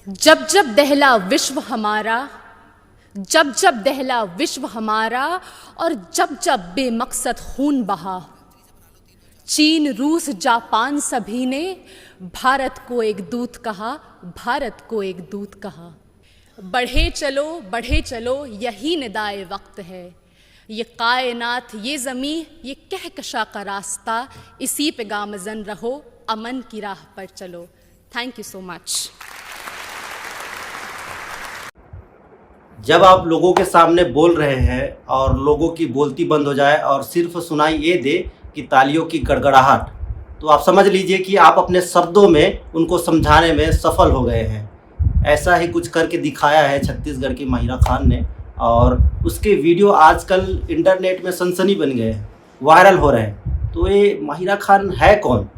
जब जब दहला विश्व हमारा, जब जब दहला विश्व हमारा, और जब जब बेमकसद खून बहा, चीन रूस जापान सभी ने भारत को एक दूत कहा, भारत को एक दूत कहा। बढ़े चलो यही निदाए वक्त है, ये कायनात ये ज़मी ये कहकशा का रास्ता, इसी पे गामज़न रहो अमन की राह पर चलो। Thank you so much. जब आप लोगों के सामने बोल रहे हैं और लोगों की बोलती बंद हो जाए और सिर्फ सुनाई ये दे कि तालियों की गड़गड़ाहट, तो आप समझ लीजिए कि आप अपने शब्दों में उनको समझाने में सफल हो गए हैं। ऐसा ही कुछ करके दिखाया है छत्तीसगढ़ की माहिरा खान ने, और उसके वीडियो आजकल इंटरनेट में सनसनी बन गए हैं, वायरल हो रहे हैं। तो ये माहिरा खान है कौन?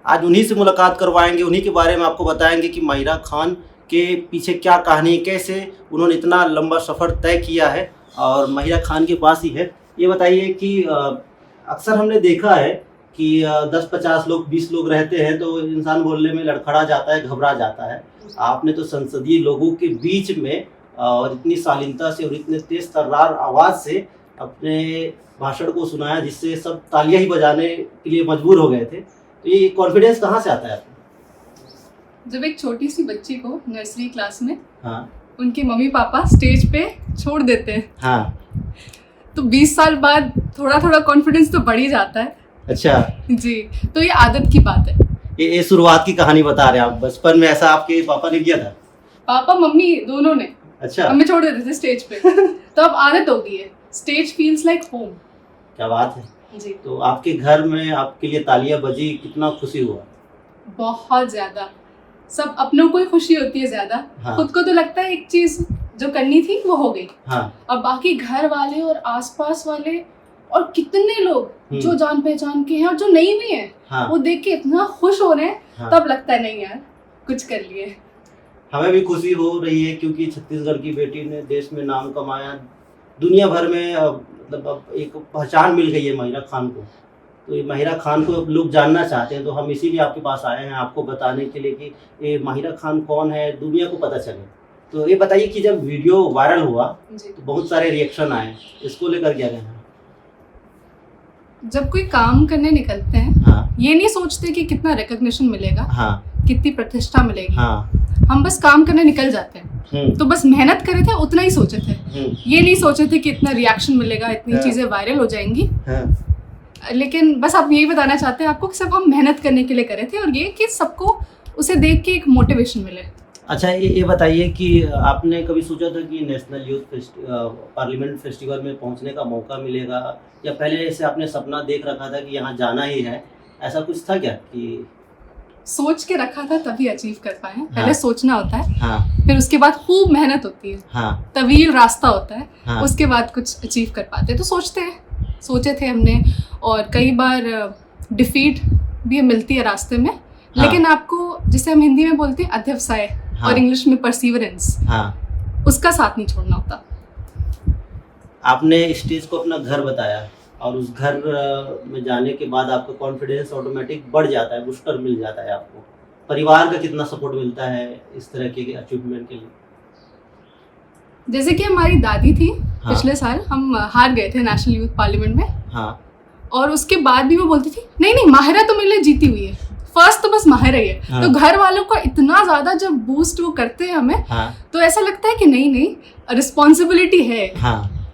आज उन्हीं से मुलाकात करवाएंगे, उन्हीं के बारे में आपको बताएंगे कि माहिरा खान के पीछे क्या कहानी, कैसे उन्होंने इतना लंबा सफ़र तय किया है और माहिरा खान के पास ही है। ये बताइए कि अक्सर हमने देखा है कि 10-50 लोग 20 लोग रहते हैं तो इंसान बोलने में लड़खड़ा जाता है, घबरा जाता है। आपने तो संसदीय लोगों के बीच में और इतनी शालीनता से और इतने तेज तर्रार आवाज़ से अपने भाषण को सुनाया जिससे सब तालियां ही बजाने के लिए मजबूर हो गए थे। तो ये कॉन्फिडेंस कहाँ से आता है आपको? जब एक छोटी सी बच्ची को नर्सरी क्लास में उनके मम्मी पापा स्टेज पे छोड़ देते हैं, तो 20 साल बाद थोड़ा थोड़ा कॉन्फिडेंस तो बढ़ ही जाता है। अच्छा जी, तो ये आदत की बात है। ये शुरुआत की कहानी बता रहे हैं आप, बचपन में ऐसा आपके पापा ने किया था? पापा मम्मी दोनों ने। अच्छा, हमें छोड़ देते थे स्टेज पे तो अब आदत हो गई है। Stage feels like home. क्या बात है जी। तो आपके घर में आपके लिए तालियां बजी, कितना खुशी हुआ? बहुत ज्यादा। सब अपनों को ही खुशी होती है ज्यादा। खुद को तो लगता है एक चीज जो करनी थी वो हो गई। अब बाकी घर वाले और आसपास वाले और कितने लोग जो जान पहचान के हैं और जो नहीं भी हैं, वो देख के इतना खुश हो रहे हैं, तब लगता है नहीं यार कुछ कर लिए। हमें भी खुशी हो रही है क्योंकि छत्तीसगढ़ की बेटी ने देश में नाम कमाया, दुनिया भर में मतलब अब एक पहचान मिल गई है माहिरा खान को। तो ये माहिरा खान को लोग जानना चाहते हैं, तो हम इसीलिए आपके पास आए हैं आपको बताने के लिए कि ये माहिरा खान कौन है, दुनिया को पता चले। तो ये बताइए कि जब वीडियो वायरल हुआ तो बहुत सारे रिएक्शन आए, इसको लेकर क्या कहना है? जब कोई काम करने निकलते हैं, ये नहीं सोचते कि कितना रिकॉग्निशन मिलेगा, कितनी प्रतिष्ठा मिलेगी। हम बस काम करने निकल जाते हैं, तो बस मेहनत करे थे उतना ही सोचे थे, ये नहीं सोचे थे कि इतना रिएक्शन मिलेगा, इतनी चीजें वायरल हो जाएंगी। लेकिन बस आप यही बताना चाहते हैं आपको कि सब हम मेहनत करने के लिए करे थे, और ये कि सबको उसे देख के एक मोटिवेशन मिले। अच्छा, ये बताइए कि आपने कभी सोचा था कि नेशनल यूथ पार्लियामेंट फेस्टिवल में पहुंचने का मौका मिलेगा, या पहले से आपने सपना देख रखा था कि यहाँ जाना ही है, ऐसा कुछ था क्या? कि सोच के रखा था तभी अचीव कर पाए हैं। पहले सोचना होता है, फिर उसके बाद खूब मेहनत होती है, तवील रास्ता होता है, उसके बाद कुछ अचीव कर पाते हैं। तो सोचे थे हमने, और कई बार डिफीट भी मिलती है रास्ते में, लेकिन आपको जिसे हम हिंदी में बोलते हैं अध्यवसाय, और इंग्लिश में परसीवरेंस, उसका साथ नहीं छोड़ना होता। आपने स्टेज को अपना घर बताया, और उस घर में जाने के बाद आपका कॉन्फिडेंस ऑटोमेटिक बढ़ जाता है, बूस्टर मिल जाता है आपको। परिवार का कितना सपोर्ट मिलता है इस तरह के अचीवमेंट के लिए? जैसे कि हमारी दादी थी, पिछले साल हम हार गए थे नेशनल यूथ पार्लियामेंट में, और उसके बाद भी वो बोलती थी नहीं माहिरा तो मेरे लिए जीती हुई है, फर्स्ट तो बस माहिरा ही है। तो घर वालों का इतना ज्यादा जब बूस्ट वो करते हैं हमें, तो ऐसा लगता है कि नहीं रिस्पॉन्सिबिलिटी है,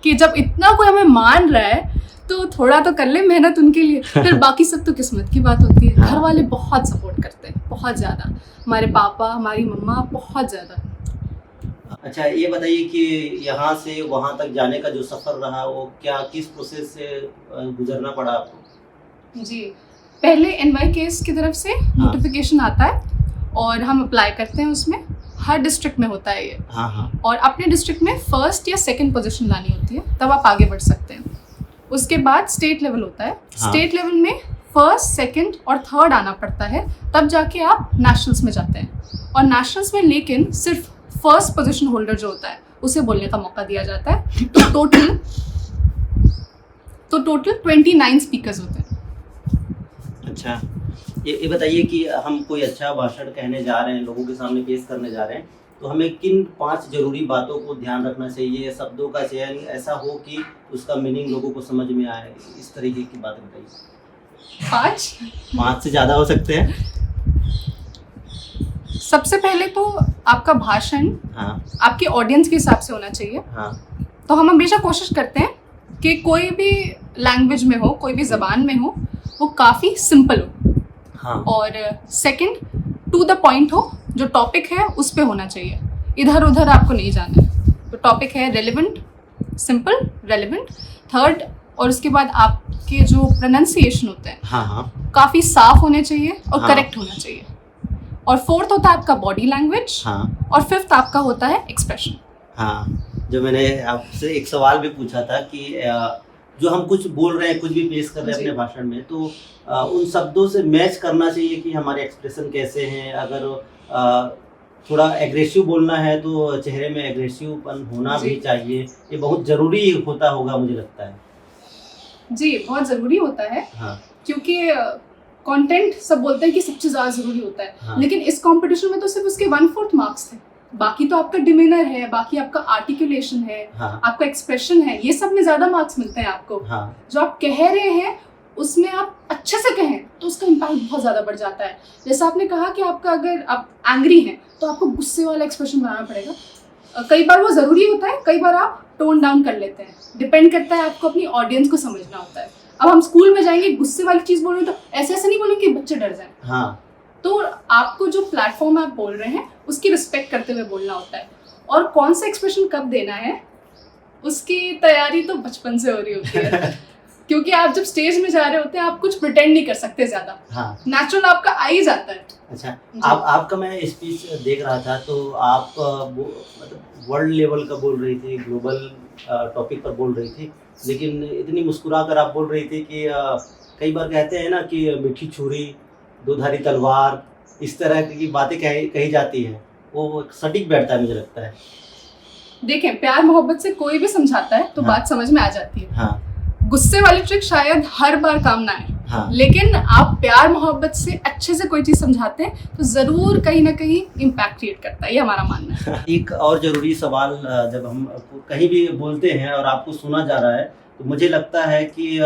कि जब इतना कोई हमें मान रहा है तो थोड़ा तो कर ले मेहनत उनके लिए। फिर बाकी सब तो किस्मत की बात होती है। घर वाले बहुत सपोर्ट करते हैं, बहुत ज़्यादा। हमारे पापा, हमारी मम्मा, बहुत ज़्यादा। अच्छा, ये बताइए कि यहाँ से वहाँ तक जाने का जो सफ़र रहा, वो किस प्रोसेस से गुजरना पड़ा आपको? जी, पहले NYKS की तरफ से नोटिफिकेशन आता है और हम अप्लाई करते हैं उसमें। हर डिस्ट्रिक्ट में होता है ये। और अपने डिस्ट्रिक्ट में फर्स्ट या सेकंड पोजीशन लानी होती है, तब आप आगे बढ़ सकते हैं। उसके बाद स्टेट लेवल होता है। स्टेट लेवल में फर्स्ट, सेकंड और थर्ड आना पड़ता है, तब जाके आप नेशनल्स में जाते हैं। और नेशनल्स में लेकिन सिर्फ फर्स्ट पोजीशन होल्डर जो होता है उसे बोलने का मौका दिया जाता है। तो टोटल 29 स्पीकर्स होते हैं। अच्छा, ये बताइए कि हम कोई अच्छा भाषण कहने जा रहे हैं, लोगों के सामने पेश करने जा रहे हैं, तो हमें किन 5 जरूरी बातों को ध्यान रखना चाहिए, शब्दों का चयन ऐसा हो कि उसका मीनिंग लोगों को समझ में आए, इस तरीके की बातें बताइए। 5 से ज़्यादा हो सकते हैं। सबसे पहले तो आपका भाषण हाँ आपके ऑडियंस के हिसाब से होना चाहिए। हाँ तो हम हमेशा कोशिश करते हैं कि कोई भी लैंग्वेज में हो, कोई भी ज़बान में हो, वो काफ़ी सिंपल हो। हाँ और सेकंड, टू द पॉइंट हो, जो टॉपिक है उस पे होना चाहिए, इधर उधर आपको नहीं जाना है। तो टॉपिक है रेलेवेंट, सिंपल, रेलेवेंट। थर्ड, और उसके बाद आपके जो प्रोनाउंसिएशन होते हैं हाँ हाँ काफ़ी साफ होने चाहिए और हाँ। करेक्ट होना चाहिए। और फोर्थ होता है आपका बॉडी लैंग्वेज। हाँ और फिफ्थ आपका होता है एक्सप्रेशन। हाँ, जो मैंने आपसे एक सवाल भी पूछा था कि जो हम कुछ बोल रहे हैं, कुछ भी पेश कर रहे हैं जी। अपने भाषण में, तो उन शब्दों से मैच करना चाहिए कि हमारे एक्सप्रेशन कैसे हैं। अगर थोड़ा एग्रेसिव बोलना है तो चेहरे में एग्रेसिवपन होना जी। भी चाहिए। ये बहुत ज़रूरी होता होगा मुझे लगता है। जी, बहुत ज़रूरी होता है, हाँ क्योंकि कंटेंट सब बोलते हैं कि सबसे ज़्यादा ज़रूरी होता है। हाँ। लेकिन इस कंपटीशन में तो सिर्फ उसके 1/4 मार्क्स थे। बाकी तो आपका डिमीनर है, बाकी आपका आर्टिकुलेशन है, हाँ आपका एक्सप्रेशन है, ये सब में ज़्यादा मार्क्स मिलते हैं आपको। हाँ जो आप कह रहे हैं उसमें आप अच्छे से कहें तो उसका इम्पैक्ट बहुत ज़्यादा बढ़ जाता है। जैसे आपने कहा कि आपका, अगर आप एंग्री हैं तो आपको गुस्से वाला एक्सप्रेशन बनाना पड़ेगा। कई बार वो ज़रूरी होता है, कई बार आप टोन डाउन कर लेते हैं, डिपेंड करता है, आपको अपनी ऑडियंस को समझना होता है। अब हम स्कूल में जाएंगे, गुस्से वाली चीज़ बोल रहे हैं तो ऐसे ऐसे नहीं बोलेंगे कि बच्चे डर जाएं। हाँ तो आपको जो प्लेटफॉर्म आप बोल रहे हैं उसकी रिस्पेक्ट करते हुए बोलना होता है। और कौन सा एक्सप्रेशन कब देना है उसकी तैयारी तो बचपन से हो रही होती है। क्योंकि आप जब स्टेज में जा रहे होते हैं आप कुछ प्रिटेंड नहीं कर सकते ज़्यादा, हाँ। नेचुरल आपका आ ही जाता है। अच्छा, आपका मैं स्पीच देख रहा था तो आप मतलब वर्ल्ड लेवल का बोल रही थी, ग्लोबल टॉपिक पर बोल रही थी, लेकिन इतनी मुस्कुरा कर आप बोल रही थी कि कई बार कहते हैं ना कि मीठी छुरी, दोधारी तलवार, इस तरह की बातें कही जाती है, वो सटीक बैठता है मुझे लगता है। देखें, प्यार मोहब्बत से कोई भी समझाता है तो हाँ। बात समझ में आ जाती है। हाँ गुस्से वाली ट्रिक शायद हर बार काम ना आए, हाँ लेकिन आप प्यार मोहब्बत से अच्छे से कोई चीज़ समझाते हैं तो ज़रूर कहीं ना कहीं इम्पैक्ट क्रिएट करता है, ये हमारा मानना है। एक और ज़रूरी सवाल, जब हम कहीं भी बोलते हैं और आपको सुना जा रहा है तो मुझे लगता है कि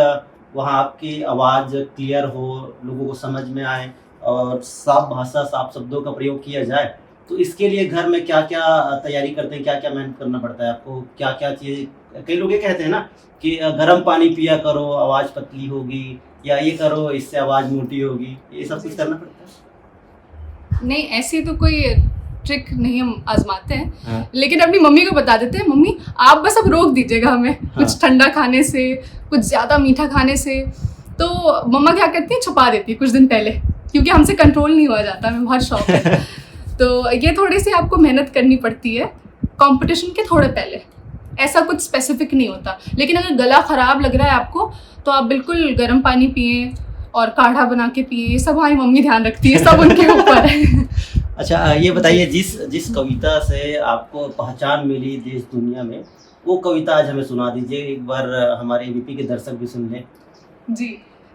वहाँ आपकी आवाज़ क्लियर हो, लोगों को समझ में आए और साफ भाषा, साफ शब्दों का प्रयोग किया जाए। तो इसके लिए घर में क्या क्या तैयारी करते हैं, क्या क्या मेहनत करना पड़ता है आपको, क्या क्या चीज़। कई लोग ये कहते हैं ना कि गर्म पानी पिया करो, आवाज़ पतली होगी, या ये करो इससे आवाज़ मोटी होगी, ये सब कुछ करना पड़ता है? नहीं, ऐसी तो कोई ट्रिक नहीं हम आजमाते हैं। हाँ। लेकिन अपनी मम्मी को बता देते हैं, मम्मी आप बस अब रोक दीजिएगा हमें कुछ ठंडा खाने से, कुछ ज़्यादा मीठा खाने से। तो मम्मा क्या करती है, छुपा देती है कुछ दिन पहले, क्योंकि हमसे कंट्रोल नहीं हुआ जाता, हमें बहुत शौक है। तो ये थोड़ी सी आपको मेहनत करनी पड़ती है कंपटीशन के थोड़े पहले। ऐसा कुछ स्पेसिफिक नहीं होता, लेकिन अगर गला ख़राब लग रहा है आपको तो आप बिल्कुल गर्म पानी पिए और काढ़ा बना के पिए। ये सब हमारी मम्मी ध्यान रखती है, सब उनके ऊपर है। अच्छा, ये बताइए, जिस कविता से आपको पहचान मिली देश दुनिया में, वो कविता आज हमें सुना दीजिए, एक बार हमारे एबीपी के दर्शक भी सुन लें। जी,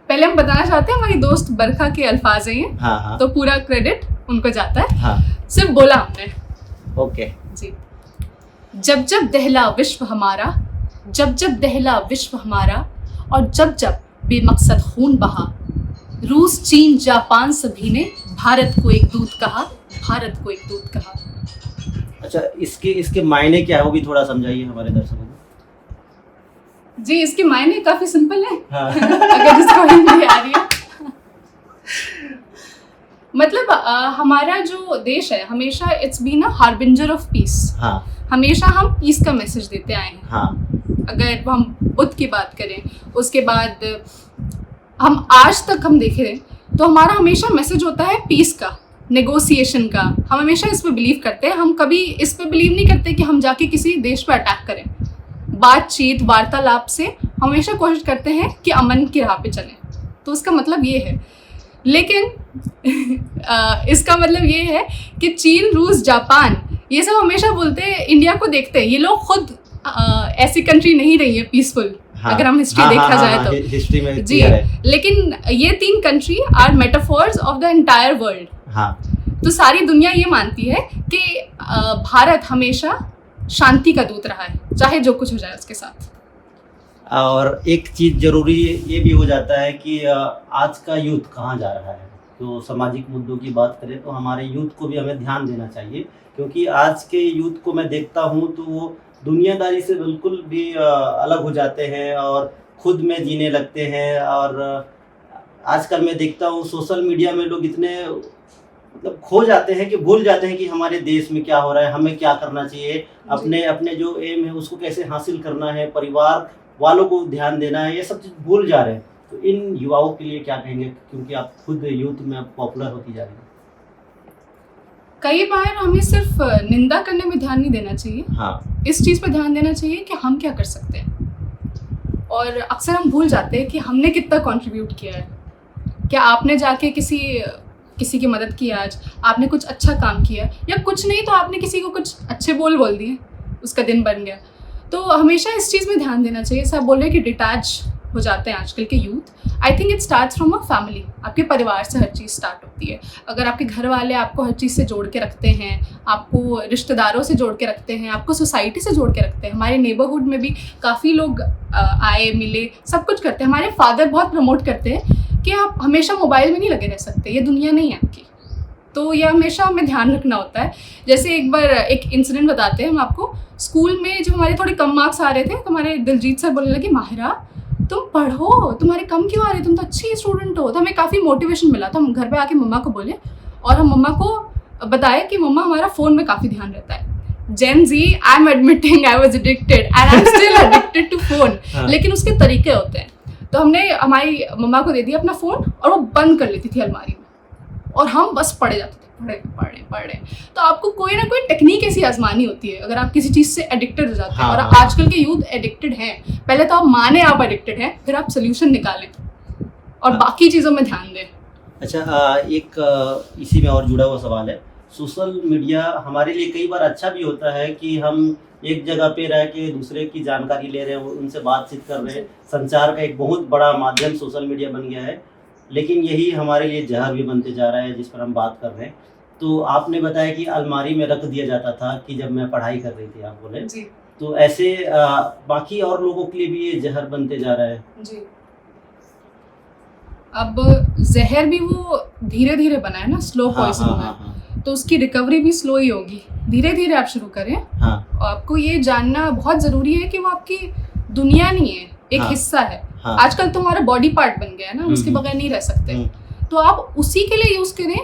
पहले हम बताना चाहते हैं, हमारी दोस्त बरखा के अल्फाज हैं ये। हाँ हाँ तो पूरा क्रेडिट उनको जाता है। हाँ, सिर्फ बोला हमने। ओके। जी। जब जब दहला विश्व हमारा, जब जब दहला विश्व हमारा, और जब जब बेमकसद खून बहा, रूस, चीन, जापान सभी ने भारत को एक दूत कहा, भारत को एक दूत कहा। अच्छा, इसके मायने क्या है वो भी थोड़ा समझाइए हमारे दर्शकों को। जी, इसके मायने काफी सिंपल है। हाँ। अगर इसको हिंदी आ रही है। मतलब हमारा जो देश है हमेशा it's been a harbinger of peace. हाँ हमेशा हम पीस का मैसेज देते आए हैं। हाँ। अगर हम बुद्ध की बात करें, उसके बाद हम आज तक हम देखें तो हमारा हमेशा मैसेज होता है पीस का, नेगोशिएशन का। हम हमेशा इस पे बिलीव करते हैं। हम कभी इस पे बिलीव नहीं करते कि हम जाके किसी देश पे अटैक करें। बातचीत, वार्तालाप से हमेशा कोशिश करते हैं कि अमन की राह पे चलें। तो उसका मतलब ये है। लेकिन इसका मतलब ये है कि चीन, रूस, जापान, ये सब हमेशा बोलते हैं, इंडिया को देखते हैं, ये लोग खुद ऐसी कंट्री नहीं रही है पीसफुल। हाँ, अगर हम हिस्ट्री हाँ, देखा हाँ, जाए हाँ, तो हिस्ट्री में जी। लेकिन ये 3 country are metaphors of the entire world. हाँ। तो सारी दुनिया ये मानती है कि भारत हमेशा शांति का दूत रहा है, चाहे जो कुछ हो जाए उसके साथ। और एक चीज़ ज़रूरी ये भी हो जाता है कि आज का यूथ कहाँ जा रहा है। तो सामाजिक मुद्दों की बात करें तो हमारे यूथ को भी हमें ध्यान देना चाहिए, क्योंकि आज के यूथ को मैं देखता हूँ तो वो दुनियादारी से बिल्कुल भी अलग हो जाते हैं और खुद में जीने लगते हैं। और आजकल मैं देखता हूँ सोशल मीडिया में लोग इतने मतलब खो जाते हैं कि भूल जाते हैं कि हमारे देश में क्या हो रहा है, हमें क्या करना चाहिए, अपने अपने जो एम है उसको कैसे हासिल करना है, परिवार वालों को ध्यान देना है, ये सब चीज़ भूल जा रहे हैं। तो इन युवाओं के लिए क्या कहेंगे, क्योंकि आप खुद यूथ में पॉपुलर होती जा रही हैं? कई बार हमें सिर्फ निंदा करने में ध्यान नहीं देना चाहिए। हाँ, इस चीज़ पे ध्यान देना चाहिए कि हम क्या कर सकते हैं। और अक्सर हम भूल जाते हैं कि हमने कितना कंट्रीब्यूट किया है। क्या आपने जाके किसी की मदद की, आज आपने कुछ अच्छा काम किया, या कुछ नहीं तो आपने किसी को कुछ अच्छे बोल दिए, उसका दिन बन गया। तो हमेशा इस चीज़ में ध्यान देना चाहिए। सब बोल रहे हैं कि डिटैच हो जाते हैं आजकल के youth. I think it starts from a family. आपके परिवार से हर चीज़ स्टार्ट होती है। अगर आपके घर वाले आपको हर चीज़ से जोड़ के रखते हैं, आपको रिश्तेदारों से जोड़ के रखते हैं, आपको सोसाइटी से जोड़ के रखते हैं। हमारे नेबरहुड में भी काफ़ी लोग आए मिले, सब कुछ करते हैं। हमारे फादर बहुत प्रमोट करते हैं कि आप हमेशा मोबाइल में नहीं लगे रह सकते, ये दुनिया नहीं है आपकी। तो ये हमेशा हमें ध्यान रखना होता है। जैसे एक बार एक इंसिडेंट बताते हैं हम आपको। स्कूल में जब हमारे थोड़े कम मार्क्स आ रहे थे तो हमारे दिलजीत सर बोलने लगे, माहिरा तुम पढ़ो, तुम्हारे कम क्यों आ रहे, तुम तो अच्छी स्टूडेंट हो। तो हमें काफ़ी मोटिवेशन मिला। तो हम घर पे आके मम्मा को बोले और हम मम्मा को बताया कि मम्मा हमारा फ़ोन में काफ़ी ध्यान रहता है। Gen Z, I am admitting I was addicted and I am still addicted to phone. लेकिन उसके तरीके होते हैं। तो हमने हमारी मम्मा को दे दिया अपना फ़ोन और वो बंद कर लेती थी अलमारी में, और हम बस पढ़े जाते थे, पढ़े। तो आपको कोई ना कोई टेक्निक ऐसी आजमानी होती है अगर आप किसी चीज़ से एडिक्टेड हो जाते हैं। और आजकल के यूथ एडिक्टेड हैं। पहले तो आप माने आप एडिक्टेड हैं, फिर आप सोल्यूशन निकालें और बाकी चीज़ों में ध्यान दें। अच्छा, एक इसी में और जुड़ा हुआ सवाल है। सोशल मीडिया हमारे लिए कई बार अच्छा भी होता है कि हम एक जगह पे रह के दूसरे की जानकारी ले रहे हैं, उनसे बातचीत कर रहे हैं। संचार का एक बहुत बड़ा माध्यम सोशल मीडिया बन गया है, लेकिन यही हमारे लिए जहर भी बनते जा रहा है जिस पर हम बात कर रहे हैं। तो आपने बताया कि अलमारी में रख दिया जाता था कि जब मैं पढ़ाई कर रही थी, आप बोले जी। तो ऐसे बाकी और लोगों के लिए भी ये जहर बनते जा रहा है। जी, अब जहर भी वो धीरे धीरे बना है ना, स्लो पॉइजन है। तो उसकी रिकवरी भी स्लो ही होगी। धीरे धीरे आप शुरू करें। आपको ये जानना बहुत ज़रूरी है कि वो आपकी दुनिया नहीं है, एक हिस्सा है। आजकल तो हमारा बॉडी पार्ट बन गया है ना, उसके बगैर नहीं रह सकते। तो आप उसी के लिए यूज़ करें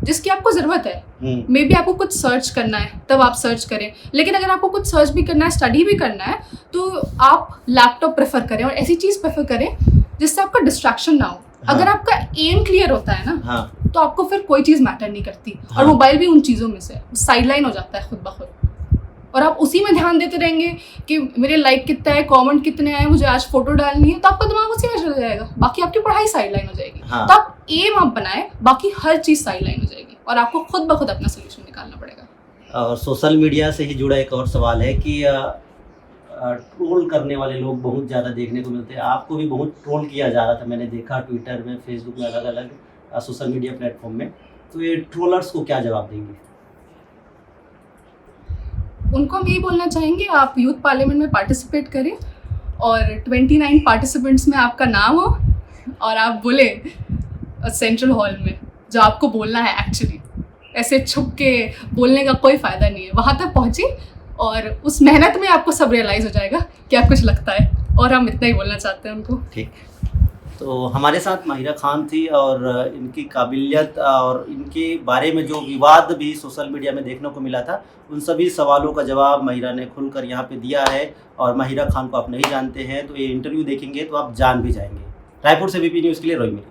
जिसकी आपको ज़रूरत है। मे बी आपको कुछ सर्च करना है तब आप सर्च करें, लेकिन अगर आपको कुछ सर्च भी करना है, स्टडी भी करना है, तो आप लैपटॉप प्रेफर करें और ऐसी चीज़ प्रेफर करें जिससे आपका डिस्ट्रैक्शन ना हो। अगर आपका एम क्लियर होता है ना, तो आपको फिर कोई चीज़ मैटर नहीं करती। और मोबाइल भी उन चीज़ों में से साइडलाइन हो जाता है खुद ब खुद, और आप उसी में ध्यान देते रहेंगे कि मेरे लाइक कितना है, कमेंट कितने आए, मुझे आज फोटो डालनी है, तो आपका दिमाग उसी में चला जाएगा। बाकी आपकी पढ़ाई साइडलाइन हो जाएगी। तो आप एम आप बनाए, बाकी हर चीज़ साइडलाइन हो जाएगी और आपको खुद ब खुद अपना सोल्यूशन निकालना पड़ेगा। और सोशल मीडिया से ही जुड़ा एक और सवाल है कि ट्रोल करने वाले लोग बहुत ज़्यादा देखने को मिलते हैं। आपको भी बहुत ट्रोल किया जा रहा था, मैंने देखा ट्विटर में, फेसबुक में, अलग अलग सोशल मीडिया प्लेटफॉर्म में। तो ये ट्रोलर्स को क्या जवाब देंगे? उनको हम यही बोलना चाहेंगे, आप यूथ पार्लियामेंट में पार्टिसिपेट करें और 29 पार्टिसिपेंट्स में आपका नाम हो और आप बोले सेंट्रल हॉल में जो आपको बोलना है। एक्चुअली ऐसे छुप के बोलने का कोई फ़ायदा नहीं है। वहाँ तक पहुँचे और उस मेहनत में आपको सब रियलाइज़ हो जाएगा क्या कुछ लगता है, और हम इतना ही बोलना चाहते हैं उनको। ठीक, तो हमारे साथ माहिरा खान थी और इनकी काबिलियत और इनके बारे में जो विवाद भी सोशल मीडिया में देखने को मिला था, उन सभी सवालों का जवाब माहिरा ने खुलकर यहाँ पे दिया है। और माहिरा खान को आप नहीं जानते हैं तो ये इंटरव्यू देखेंगे तो आप जान भी जाएंगे। रायपुर से बीपी न्यूज़ के लिए रोहित मिली।